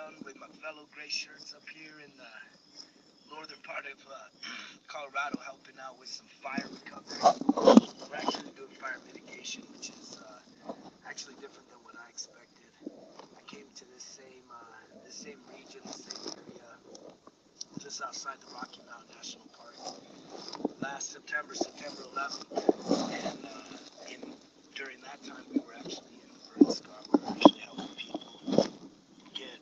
around with my fellow gray shirts up here in the northern part of Colorado, helping out with some fire recovery. We're actually doing fire mitigation, which is actually different than what I expected. I came to this same region, the same area, just outside the Rocky Mountain National Park last September 11th, and during that time we were actually in the burn scar. We were actually helping people get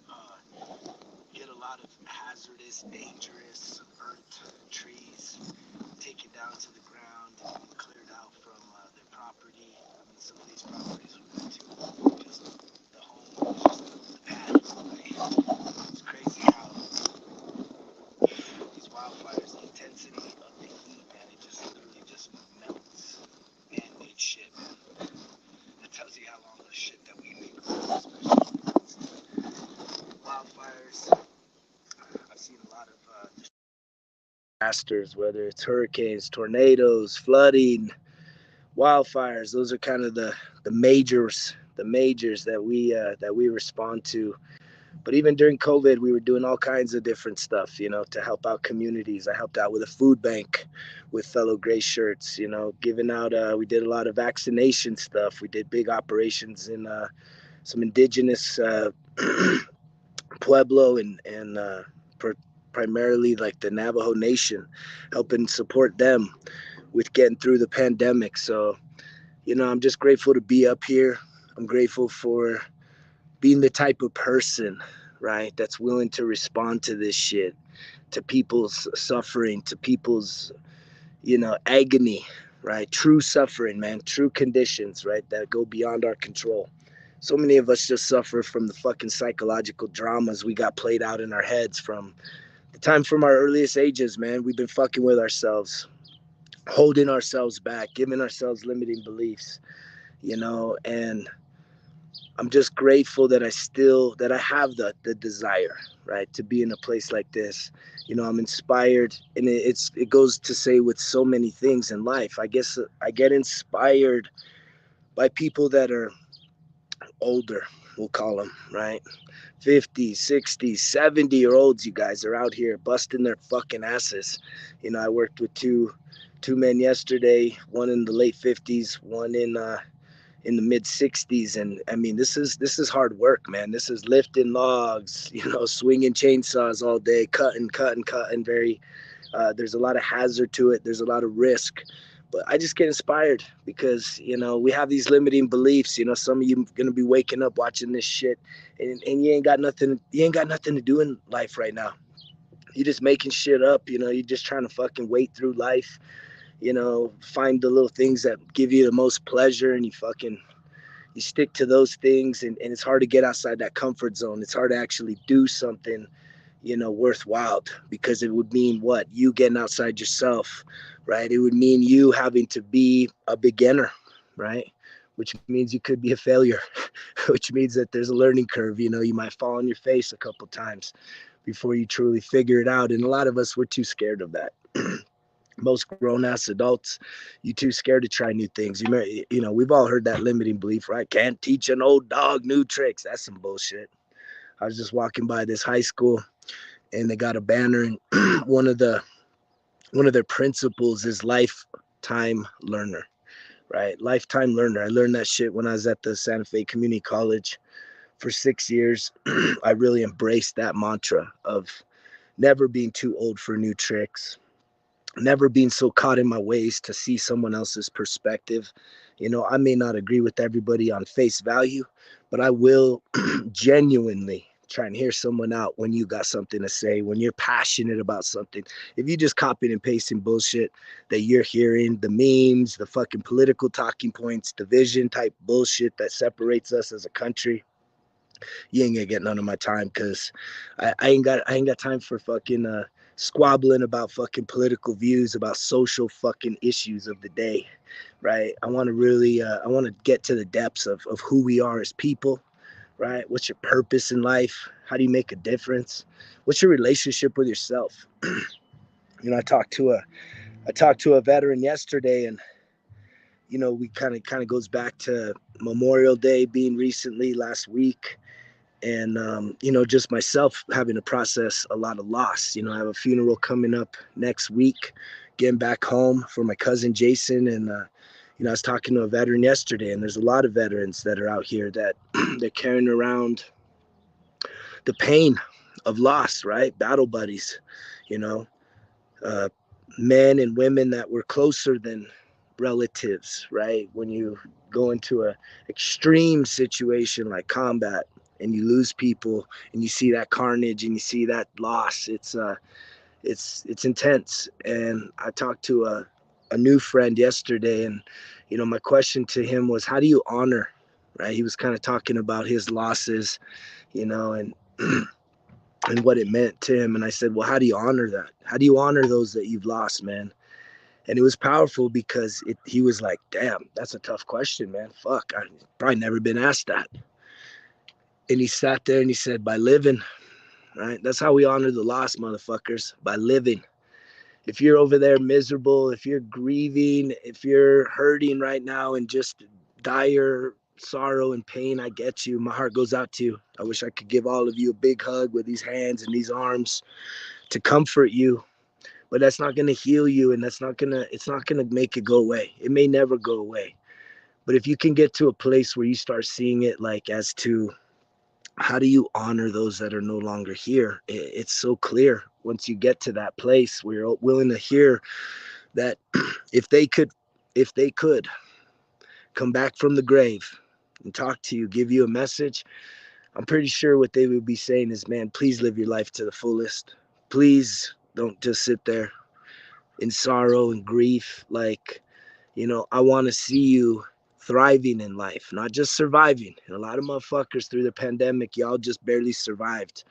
get a lot of hazardous, dangerous earth, trees taken down to the ground, and cleared out from their property. I mean, some of these properties we went to, just the home, just the pad. Right? It's crazy how these wildfires, the intensity of the heat, man, it just literally just melts man-made shit, man. That tells you how long the shit that we make lasts, especially wildfires. I've seen a lot of disasters, whether it's hurricanes, tornadoes, flooding, wildfires. Those are kind of the majors that we respond to. But even during COVID, we were doing all kinds of different stuff, to help out communities. I helped out with a food bank with fellow gray shirts, giving out. We did a lot of vaccination stuff. We did big operations in some indigenous Pueblo and primarily like the Navajo Nation, helping support them with getting through the pandemic. So, I'm just grateful to be up here. I'm grateful for being the type of person, right, that's willing to respond to this shit, to people's suffering, to people's, agony, right? True suffering, man, true conditions, right, that go beyond our control. So many of us just suffer from the fucking psychological dramas we got played out in our heads from the time from our earliest ages, man. We've been fucking with ourselves, holding ourselves back, giving ourselves limiting beliefs, and I'm just grateful that I have the desire, right, to be in a place like this. I'm inspired, and it goes to say with so many things in life. I guess I get inspired by people that are older, we'll call them, right? 50s, 60s, 70-year olds, you guys are out here busting their fucking asses. I worked with two men yesterday, one in the late 50s, one in the mid 60s, and I mean, this is hard work, man. This is lifting logs, swinging chainsaws all day, cutting. Very there's a lot of hazard to it, there's a lot of risk, but I just get inspired because we have these limiting beliefs. Some of you gonna be waking up watching this shit, and you ain't got nothing to do in life right now. You're just making shit up. You're just trying to fucking wait through life, find the little things that give you the most pleasure, and you stick to those things, and it's hard to get outside that comfort zone. It's hard to actually do something, worthwhile, because it would mean what? You getting outside yourself, right? It would mean you having to be a beginner, right? Which means you could be a failure, which means that there's a learning curve. You might fall on your face a couple times before you truly figure it out. And a lot of us, we're too scared of that. Most grown-ass adults, you too scared to try new things. We've all heard that limiting belief, right? Can't teach an old dog new tricks. That's some bullshit. I was just walking by this high school, and they got a banner, and one of their principles is lifetime learner, right? Lifetime learner. I learned that shit when I was at the Santa Fe Community College for 6 years. I really embraced that mantra of never being too old for new tricks, never being so caught in my ways to see someone else's perspective. I may not agree with everybody on face value, but I will genuinely try and hear someone out when you got something to say, when you're passionate about something. If you just copying and pasting bullshit that you're hearing, the memes, the fucking political talking points, division type bullshit that separates us as a country, you ain't gonna get none of my time, because I ain't got time for fucking squabbling about fucking political views, about social fucking issues of the day, right? I want to really I want to get to the depths of who we are as people, right? What's your purpose in life? How do you make a difference? What's your relationship with yourself? I talked to a veteran yesterday, and we kind of goes back to Memorial Day being recently last week, And you know, just myself having to process a lot of loss. You know, I have a funeral coming up next week, getting back home for my cousin Jason. And you know, I was talking to a veteran yesterday, and there's a lot of veterans that are out here that they're carrying around the pain of loss, right? Battle buddies, you know, uh, men and women that were closer than relatives, right? When you go into a extreme situation like combat and you lose people and you see that carnage and you see that loss, it's intense. And I talked to a new friend yesterday, and you know, my question to him was, how do you honor, right? He was kind of talking about his losses, you know, and and what it meant to him. And I said, well, how do you honor that? How do you honor those that you've lost, man? And it was powerful because he was like, damn, that's a tough question, man. Fuck, I probably never been asked that. And he sat there and he said, by living, right? That's how we honor the lost, motherfuckers, by living. If you're over there miserable, if you're grieving, if you're hurting right now and just dire sorrow and pain, I get you. My heart goes out to you. I wish I could give all of you a big hug with these hands and these arms to comfort you, but that's not going to heal you, and it's not going to make it go away. It may never go away. But if you can get to a place where you start seeing it like as to how do you honor those that are no longer here, it's so clear once you get to that place where you're willing to hear that if they could if they could come back from the grave and talk to you, give you a message, I'm pretty sure what they would be saying is, man, please live your life to the fullest. Please don't just sit there in sorrow and grief. Like, you know, I want to see you thriving in life, not just surviving. And a lot of motherfuckers through the pandemic, y'all just barely survived.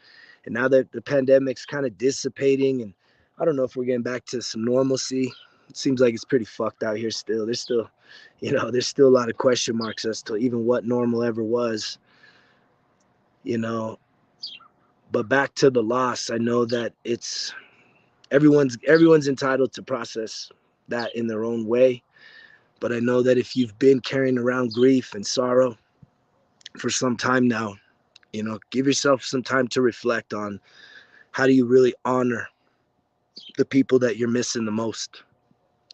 And now that the pandemic's kind of dissipating, and I don't know if we're getting back to some normalcy. It seems like it's pretty fucked out here still. There's still, you know, there's still a lot of question marks as to even what normal ever was, you know. But back to the loss, I know that it's everyone's entitled to process that in their own way. But I know that if you've been carrying around grief and sorrow for some time now, you know, give yourself some time to reflect on how do you really honor the people that you're missing the most,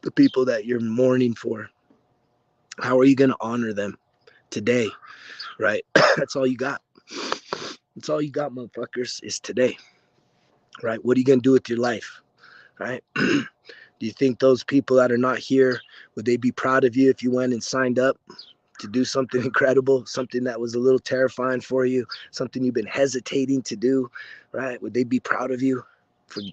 the people that you're mourning for. How are you going to honor them today, right? That's all you got. That's all you got, motherfuckers, is today, right? What are you going to do with your life, right? Do you think those people that are not here, would they be proud of you if you went and signed up to do something incredible, something that was a little terrifying for you, something you've been hesitating to do, right? Would they be proud of you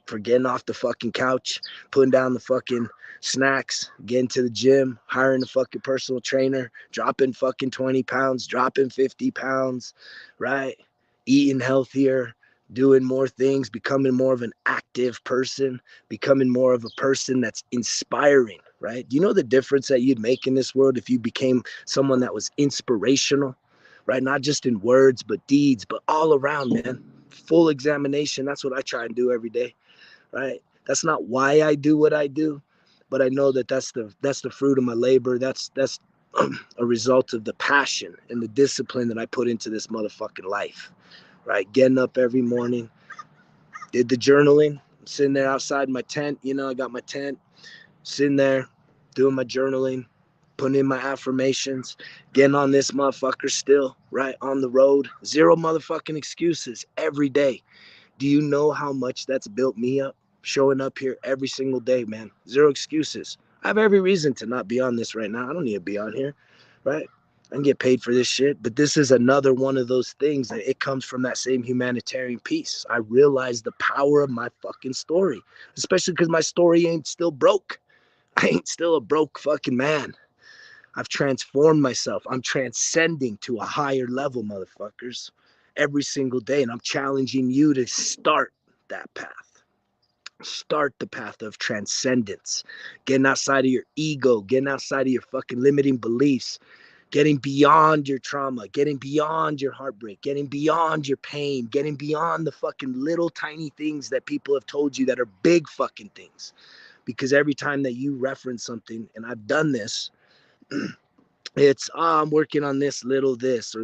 for getting off the fucking couch, putting down the fucking snacks, getting to the gym, hiring a fucking personal trainer, dropping fucking 20 pounds, dropping 50 pounds, right? Eating healthier, doing more things, becoming more of an active person, becoming more of a person that's inspiring, right? Do you know the difference that you'd make in this world if you became someone that was inspirational, right? Not just in words, but deeds, but all around, man. Full examination. That's what I try and do every day, right? That's not why I do what I do, but I know that that's the fruit of my labor. That's a result of the passion and the discipline that I put into this motherfucking life, right? Getting up every morning, did the journaling, sitting there outside my tent. You know, I got my tent, sitting there doing my journaling, putting in my affirmations, getting on this motherfucker still, right? On the road. Zero motherfucking excuses every day. Do you know how much that's built me up? Showing up here every single day, man. Zero excuses. I have every reason to not be on this right now. I don't need to be on here, right? I can get paid for this shit, but this is another one of those things that it comes from that same humanitarian piece. I realize the power of my fucking story, especially because my story ain't still broke. I ain't still a broke fucking man. I've transformed myself. I'm transcending to a higher level, motherfuckers, every single day. And I'm challenging you to start that path. Start the path of transcendence, getting outside of your ego, getting outside of your fucking limiting beliefs, getting beyond your trauma, getting beyond your heartbreak, getting beyond your pain, getting beyond the fucking little tiny things that people have told you that are big fucking things. Because every time that you reference something, and I've done this, It's, oh, I'm working on this or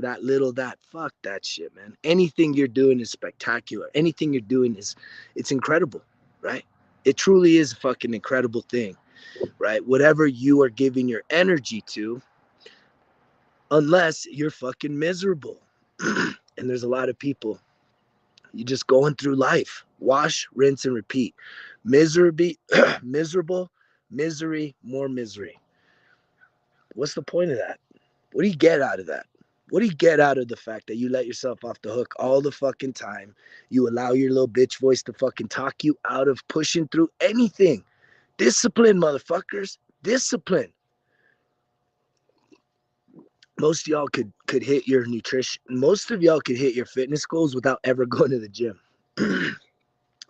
that little that. Fuck that shit, man. Anything you're doing is spectacular. Anything you're doing is, it's incredible, right? It truly is a fucking incredible thing, right? Whatever you are giving your energy to, unless you're fucking miserable. And there's a lot of people, you just going through life, wash, rinse, and repeat. Misery, miserable, misery, more misery. What's the point of that? What do you get out of that? What do you get out of the fact that you let yourself off the hook all the fucking time? You allow your little bitch voice to fucking talk you out of pushing through anything. Discipline, motherfuckers. Discipline. Most of y'all could hit your nutrition. Most of y'all could hit your fitness goals without ever going to the gym.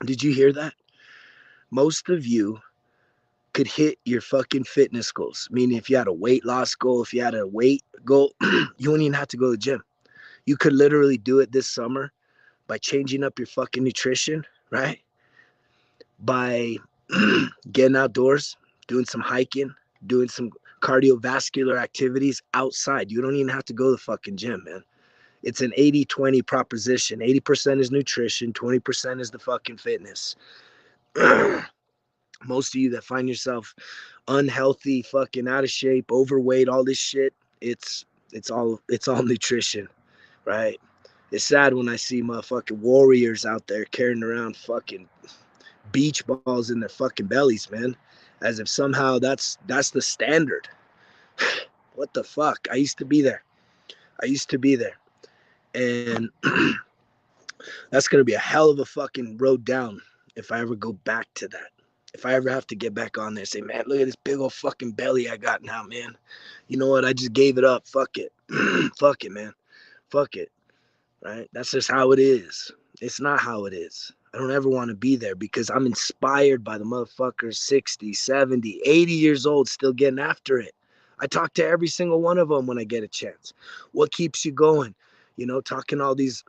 Did you hear that? Most of you could hit your fucking fitness goals. Meaning if you had a weight loss goal, if you had a weight goal, you wouldn't even have to go to the gym. You could literally do it this summer by changing up your fucking nutrition, right? By getting outdoors, doing some hiking, doing some cardiovascular activities outside. You don't even have to go to the fucking gym, man. It's an 80-20 proposition. 80% is nutrition, 20% is the fucking fitness. Most of you that find yourself unhealthy, fucking out of shape, overweight, all this shit, it's all nutrition, right? It's sad when I see motherfucking warriors out there carrying around fucking beach balls in their fucking bellies, man. As if somehow that's the standard. What the fuck? I used to be there. I used to be there. And that's gonna be a hell of a fucking road down if I ever go back to that. If I ever have to get back on there and say, man, look at this big old fucking belly I got now, man. You know what? I just gave it up. Fuck it. Fuck it, man. Fuck it. Right? That's just how it is. It's not how it is. I don't ever want to be there because I'm inspired by the motherfuckers 60, 70, 80 years old still getting after it. I talk to every single one of them when I get a chance. What keeps you going? You know, talking all these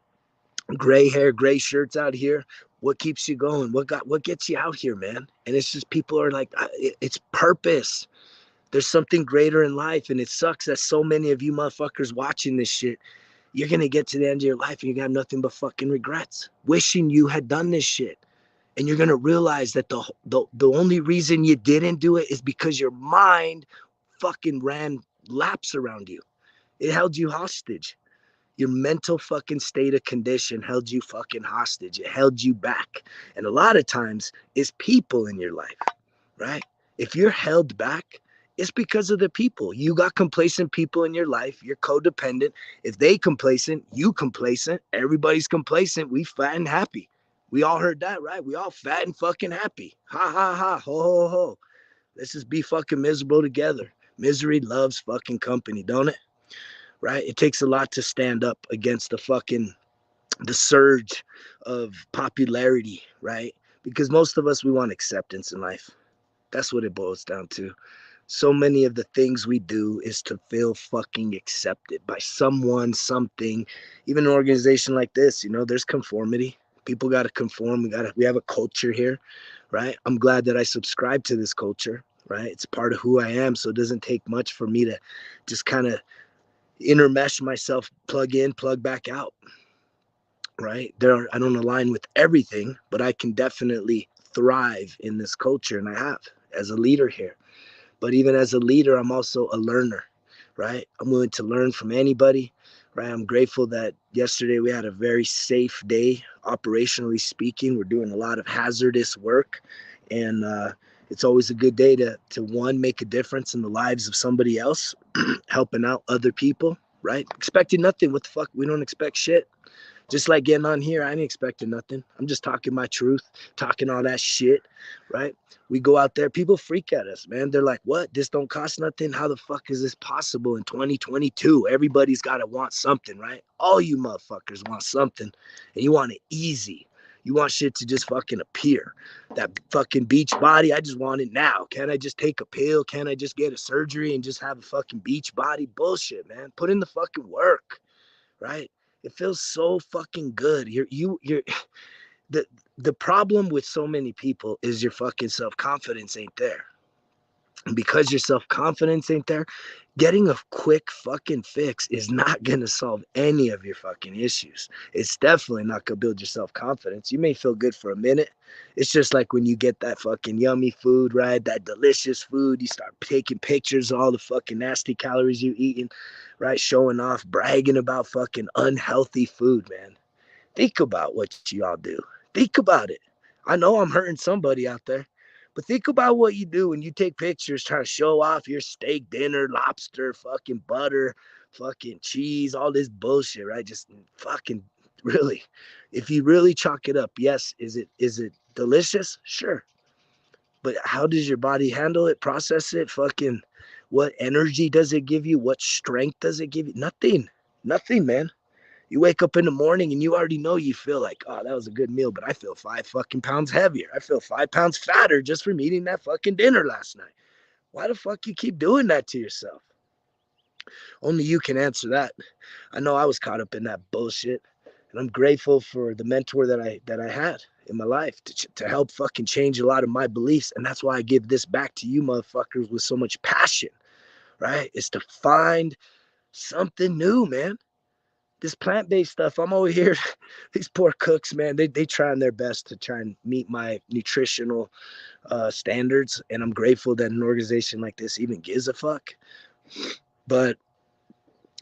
gray hair, gray shirts out here. What keeps you going? What gets you out here, man? And it's just people are like, it's purpose. There's something greater in life, and it sucks that so many of you motherfuckers watching this shit, you're gonna get to the end of your life and you got nothing but fucking regrets, wishing you had done this shit. And you're gonna realize that the only reason you didn't do it is because your mind fucking ran laps around you. It held you hostage. Your mental fucking state of condition held you fucking hostage. It held you back. And a lot of times it's people in your life, right? If you're held back, it's because of the people. You got complacent people in your life. You're codependent. If they complacent, you complacent. Everybody's complacent. We fat and happy. We all heard that, right? We all fat and fucking happy. Ha ha ha. Ho ho ho. Let's just be fucking miserable together. Misery loves fucking company, don't it? Right? It takes a lot to stand up against the surge of popularity, right? Because most of us, we want acceptance in life. That's what it boils down to. So many of the things we do is to feel fucking accepted by someone, something. Even an organization like this, you know, there's conformity. People got to conform. We have a culture here, right? I'm glad that I subscribe to this culture, right? It's part of who I am. So it doesn't take much for me to just kind of intermesh myself, plug in, plug back out, right? I don't align with everything, but I can definitely thrive in this culture, and I have as a leader here. But even as a leader, I'm also a learner, right? I'm willing to learn from anybody, right? I'm grateful that yesterday we had a very safe day, operationally speaking. We're doing a lot of hazardous work, and it's always a good day to one, make a difference in the lives of somebody else, helping out other people, right? Expecting nothing. What the fuck? We don't expect shit. Just like getting on here, I ain't expecting nothing. I'm just talking my truth, talking all that shit, right? We go out there, people freak at us, man. They're like, what? This don't cost nothing? How the fuck is this possible in 2022? Everybody's got to want something, right? All you motherfuckers want something, and you want it easy. You want shit to just fucking appear. That fucking beach body, I just want it now. Can't I just take a pill? Can't I just get a surgery and just have a fucking beach body? Bullshit, man. Put in the fucking work, right? It feels so fucking good. You're the problem with so many people is your fucking self-confidence ain't there. And because your self-confidence ain't there, getting a quick fucking fix is not gonna solve any of your fucking issues. It's definitely not gonna build your self-confidence. You may feel good for a minute. It's just like when you get that fucking yummy food, right? That delicious food, you start taking pictures of all the fucking nasty calories you eating, right? Showing off, bragging about fucking unhealthy food, man. Think about what y'all do. Think about it. I know I'm hurting somebody out there, but think about what you do when you take pictures trying to show off your steak dinner, lobster, fucking butter, fucking cheese, all this bullshit, right? Just fucking really. If you really chalk it up, yes, is it delicious? Sure. But how does your body handle it, process it? Fucking what energy does it give you? What strength does it give you? Nothing. Nothing, man. You wake up in the morning and you already know you feel like, oh, that was a good meal, but I feel 5 fucking pounds heavier. I feel 5 pounds fatter just from eating that fucking dinner last night. Why the fuck you keep doing that to yourself? Only you can answer that. I know I was caught up in that bullshit, and I'm grateful for the mentor that I had in my life to help fucking change a lot of my beliefs, and that's why I give this back to you motherfuckers with so much passion, right? It's to find something new, man. This plant-based stuff, I'm over here. These poor cooks, man, they trying their best to try and meet my nutritional standards, and I'm grateful that an organization like this even gives a fuck. But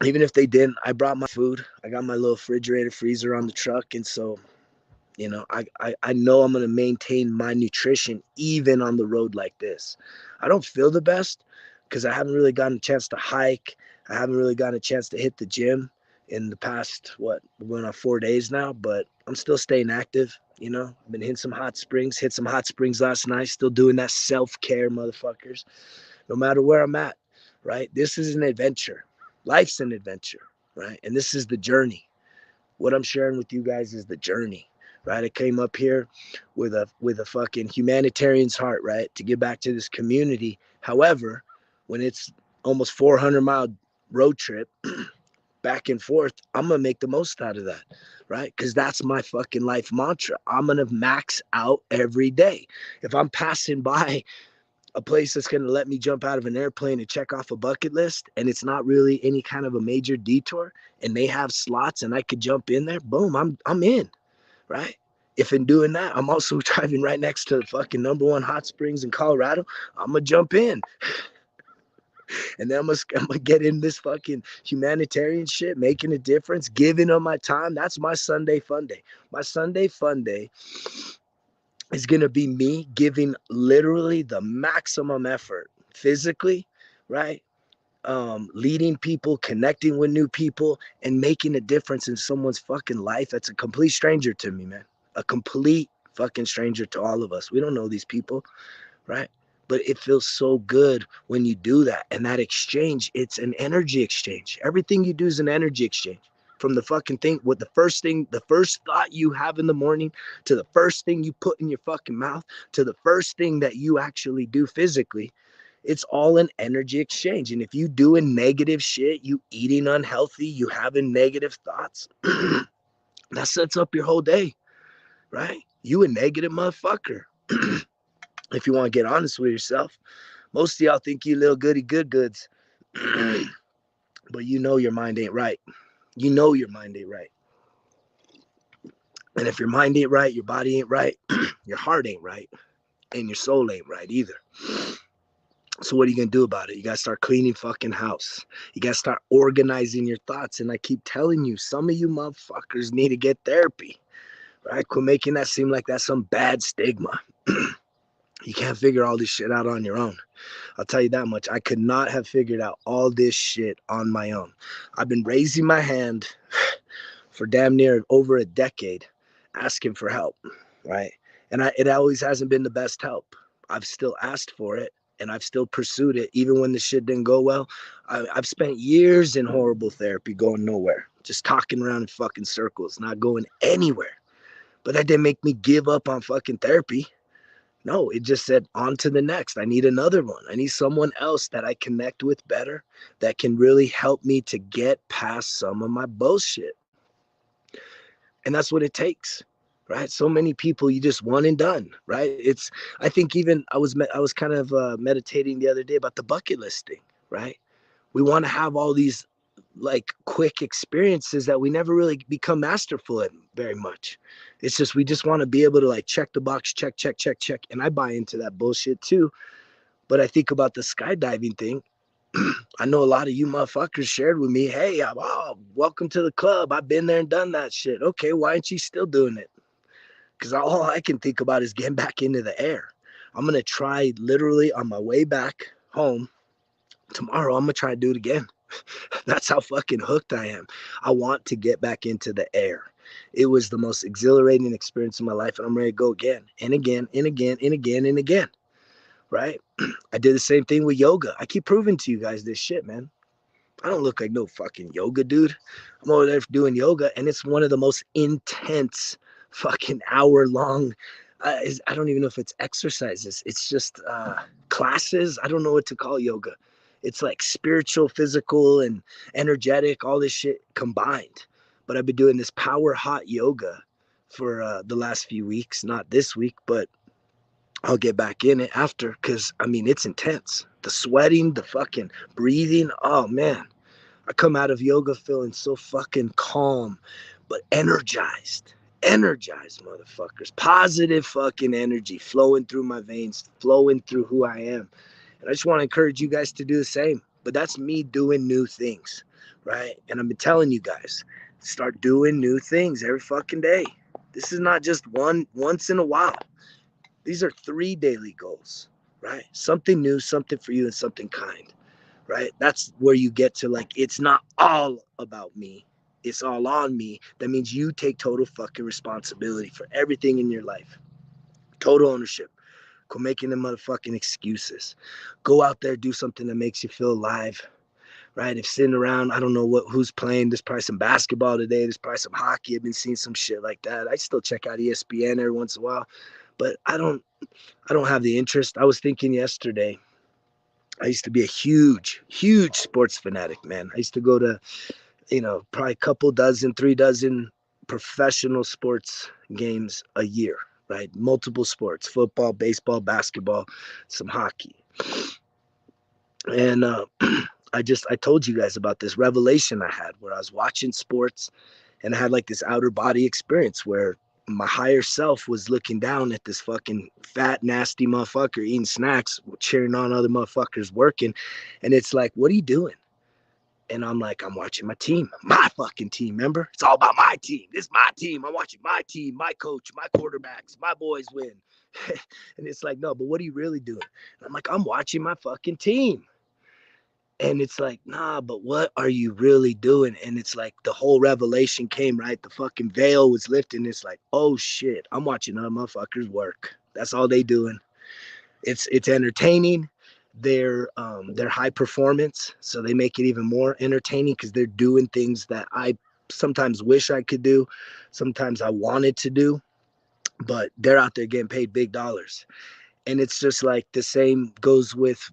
even if they didn't, I brought my food. I got my little refrigerator freezer on the truck, and so I know I'm gonna maintain my nutrition even on the road like this. I don't feel the best because I haven't really gotten a chance to hike. I haven't really gotten a chance to hit the gym in the past, what, we're going on 4 days now, but I'm still staying active. I've been hitting some hot springs, hit some hot springs last night, still doing that self-care, motherfuckers, no matter where I'm at, right? This is an adventure. Life's an adventure, right? And this is the journey. What I'm sharing with you guys is the journey, right? I came up here with a fucking humanitarian's heart, right, to give back to this community. However, when it's almost 400-mile road trip back and forth, I'm gonna make the most out of that, right? Because that's my fucking life mantra. I'm gonna max out every day. If I'm passing by a place that's going to let me jump out of an airplane and check off a bucket list, and it's not really any kind of a major detour, and they have slots and I could jump in there, boom, I'm in, right? If in doing that, I'm also driving right next to the fucking #1 hot springs in Colorado, I'm gonna jump in. And then I'm gonna get in this fucking humanitarian shit, making a difference, giving up my time. That's my Sunday fun day. My Sunday fun day is going to be me giving literally the maximum effort physically, right? Leading people, connecting with new people, and making a difference in someone's fucking life that's a complete stranger to me, man. A complete fucking stranger to all of us. We don't know these people, right? But it feels so good when you do that. And that exchange, it's an energy exchange. Everything you do is an energy exchange. From the fucking thing, what the first thought you have in the morning, to the first thing you put in your fucking mouth, to the first thing that you actually do physically, it's all an energy exchange. And if you doing negative shit, you eating unhealthy, you having negative thoughts, that sets up your whole day, right? You a negative motherfucker. If you want to get honest with yourself, most of y'all think you little goody good goods, but you know your mind ain't right. You know your mind ain't right. And if your mind ain't right, your body ain't right, your heart ain't right, and your soul ain't right either. So what are you gonna do about it? You gotta start cleaning fucking house. You gotta start organizing your thoughts. And I keep telling you, some of you motherfuckers need to get therapy, right? Quit making that seem like that's some bad stigma. You can't figure all this shit out on your own. I'll tell you that much. I could not have figured out all this shit on my own. I've been raising my hand for damn near over a decade, asking for help, right? And it always hasn't been the best help. I've still asked for it, and I've still pursued it, even when the shit didn't go well. I've spent years in horrible therapy going nowhere, just talking around in fucking circles, not going anywhere. But that didn't make me give up on fucking therapy. No, it just said on to the next. I need another one. I need someone else that I connect with better, that can really help me to get past some of my bullshit. And that's what it takes, right? So many people you just one and done, right? I think even I was kind of meditating the other day about the bucket list thing, right? We want to have all these like quick experiences that we never really become masterful at very much. It's just we just want to be able to like check the box, check, check, check, check. And I buy into that bullshit too. But I think about the skydiving thing. I know a lot of you motherfuckers shared with me, hey, welcome to the club. I've been there and done that shit. Okay, why aren't you still doing it? Because all I can think about is getting back into the air. I'm going to try literally on my way back home tomorrow. I'm going to try to do it again. That's how fucking hooked I am. I want to get back into the air. It was the most exhilarating experience of my life, and I'm ready to go again and again and again and again and again. Right? I did the same thing with yoga. I keep proving to you guys this shit, man. I don't look like no fucking yoga dude. I'm over there doing yoga, and it's one of the most intense fucking hour long. I don't even know if it's exercises. It's just classes. I don't know what to call yoga. It's like spiritual, physical, and energetic, all this shit combined. But I've been doing this power hot yoga for the last few weeks. Not this week, but I'll get back in it after because I mean, it's intense. The sweating, the fucking breathing. Oh man. I come out of yoga feeling so fucking calm, but energized. Energized, motherfuckers. Positive fucking energy flowing through my veins, flowing through who I am. And I just want to encourage you guys to do the same. But that's me doing new things, right? And I've been telling you guys, start doing new things every fucking day. This is not just once in a while. These are 3 daily goals, right? Something new, something for you, and something kind, right? That's where you get to like, it's not all about me. It's all on me. That means you take total fucking responsibility for everything in your life. Total ownership. Quit making them motherfucking excuses. Go out there, do something that makes you feel alive, right? If sitting around, I don't know who's playing. There's probably some basketball today. There's probably some hockey. I've been seeing some shit like that. I still check out ESPN every once in a while, but I don't have the interest. I was thinking yesterday, I used to be a huge, huge sports fanatic, man. I used to go to, probably a couple dozen, 3 dozen professional sports games a year, right? Multiple sports, football, baseball, basketball, some hockey. And I told you guys about this revelation I had where I was watching sports and I had like this outer body experience where my higher self was looking down at this fucking fat, nasty motherfucker eating snacks, cheering on other motherfuckers working. And it's like, what are you doing? And I'm like, I'm watching my team, my fucking team. Remember? It's all about my team. This is my team. I'm watching my team, my coach, my quarterbacks, my boys win. And it's like, no, but what are you really doing? And I'm like, I'm watching my fucking team. And it's like, nah, but what are you really doing? And it's like the whole revelation came, right? The fucking veil was lifted. It's like, oh shit, I'm watching other motherfuckers work. That's all they doing. It's entertaining. They're high performance, so they make it even more entertaining because they're doing things that I sometimes wish I could do, sometimes I wanted to do, but they're out there getting paid big dollars. And it's just like the same goes with,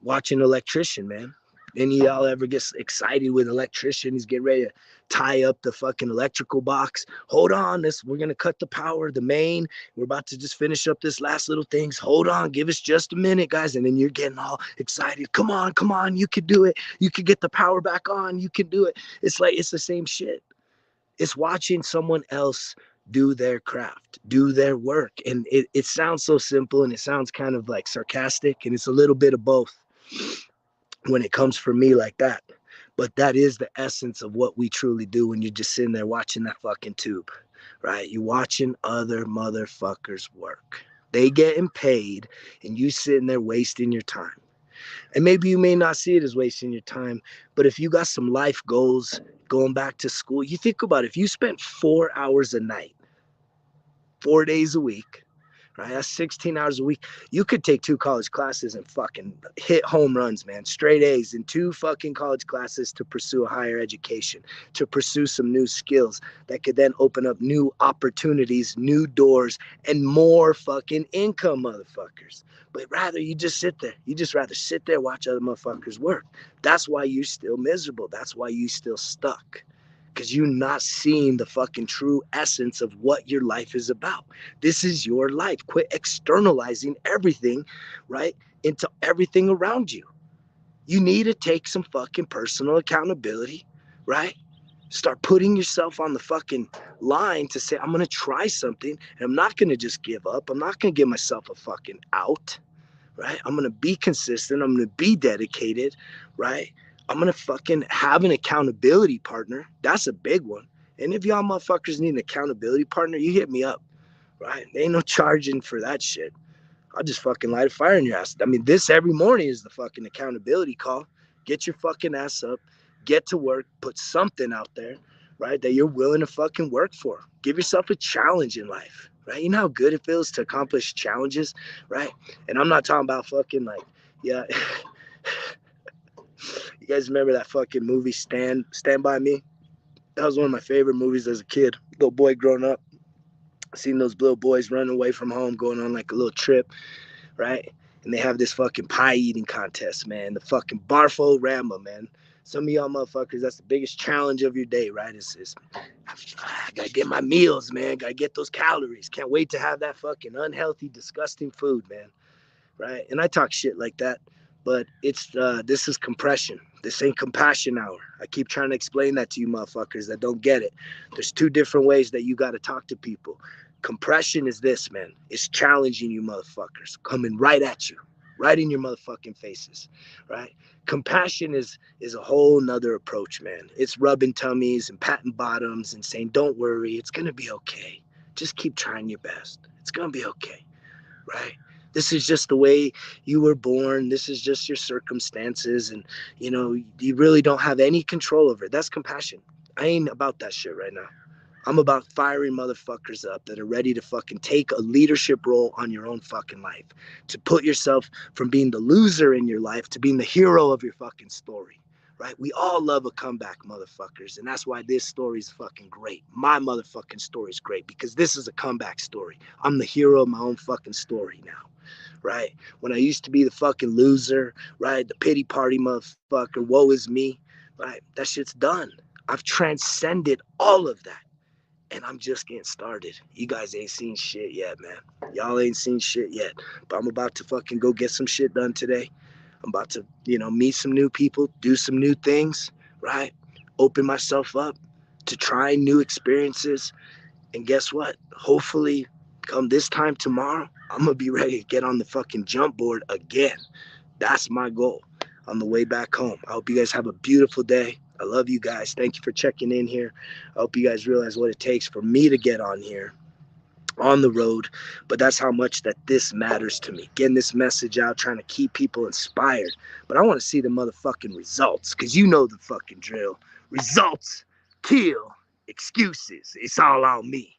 watching an electrician, man. Any of y'all ever get excited with an electrician? He's getting ready to tie up the fucking electrical box. Hold on, we're gonna cut the power, the main. We're about to just finish up this last little things. Hold on, give us just a minute, guys. And then you're getting all excited. Come on, you can do it. You can get the power back on. You can do it. It's like it's the same shit. It's watching someone else do their craft, do their work. And it sounds so simple and it sounds kind of like sarcastic, and it's a little bit of both when it comes for me like that. But that is the essence of what we truly do when you're just sitting there watching that fucking tube, right? You're watching other motherfuckers work. They getting paid and you sitting there wasting your time. And maybe you may not see it as wasting your time, but if you got some life goals, going back to school, you think about it. If you spent 4 hours a night, 4 days a week, right? That's 16 hours a week. You could take 2 college classes and fucking hit home runs, man. Straight A's in 2 fucking college classes to pursue a higher education, to pursue some new skills that could then open up new opportunities, new doors, and more fucking income, motherfuckers. But rather, you just sit there. You just rather sit there, watch other motherfuckers work. That's why you're still miserable. That's why you still stuck. because you're not seeing the fucking true essence of what your life is about. This is your life. Quit externalizing everything, right, into everything around you. You need to take some fucking personal accountability, right? Start putting yourself on the fucking line to say, I'm going to try something and I'm not going to just give up. I'm not going to give myself a fucking out, right? I'm going to be consistent. I'm going to be dedicated, right? I'm going to fucking have an accountability partner. That's a big one. And if y'all motherfuckers need an accountability partner, you hit me up, right? There ain't no charging for that shit. I'll just fucking light a fire in your ass. I mean, this every morning is the fucking accountability call. Get your fucking ass up, get to work, put something out there, right, that you're willing to fucking work for. Give yourself a challenge in life, right? You know how good it feels to accomplish challenges, right? And I'm not talking about fucking like, yeah. You guys remember that fucking movie Stand By Me? That was one of my favorite movies as a kid. Little boy growing up, seeing those little boys running away from home, going on like a little trip, right? And they have this fucking pie eating contest, man. The fucking Barfo-Rama, man. Some of y'all motherfuckers, that's the biggest challenge of your day, right? It's I gotta get my meals, man. Gotta get those calories. Can't wait to have that fucking unhealthy, disgusting food, man. Right? And I talk shit like that, but it's this is compression. This ain't compassion hour. I keep trying to explain that to you motherfuckers that don't get it. There's two different ways that you gotta talk to people. Compression is this, man. It's challenging you motherfuckers, coming right at you, right in your motherfucking faces, right? Compassion is a whole nother approach, man. It's rubbing tummies and patting bottoms and saying, don't worry, it's gonna be okay. Just keep trying your best. It's gonna be okay, right? This is just the way you were born. This is just your circumstances, and you really don't have any control over it. That's compassion. I ain't about that shit right now. I'm about firing motherfuckers up that are ready to fucking take a leadership role on your own fucking life. To put yourself from being the loser in your life to being the hero of your fucking story. Right? We all love a comeback, motherfuckers. And that's why this story is fucking great. My motherfucking story is great because this is a comeback story. I'm the hero of my own fucking story now. Right? When I used to be the fucking loser, right? The pity party motherfucker, woe is me, right? That shit's done. I've transcended all of that. And I'm just getting started. You guys ain't seen shit yet, man. Y'all ain't seen shit yet. But I'm about to fucking go get some shit done today. I'm about to, meet some new people, do some new things, right? Open myself up to try new experiences. And guess what? Hopefully, come this time tomorrow, I'm going to be ready to get on the fucking jump board again. That's my goal on the way back home. I hope you guys have a beautiful day. I love you guys. Thank you for checking in here. I hope you guys realize what it takes for me to get on here, on the road. But that's how much that this matters to me. Getting this message out, trying to keep people inspired. But I want to see the motherfucking results, because you know the fucking drill. Results kill excuses. It's all on me.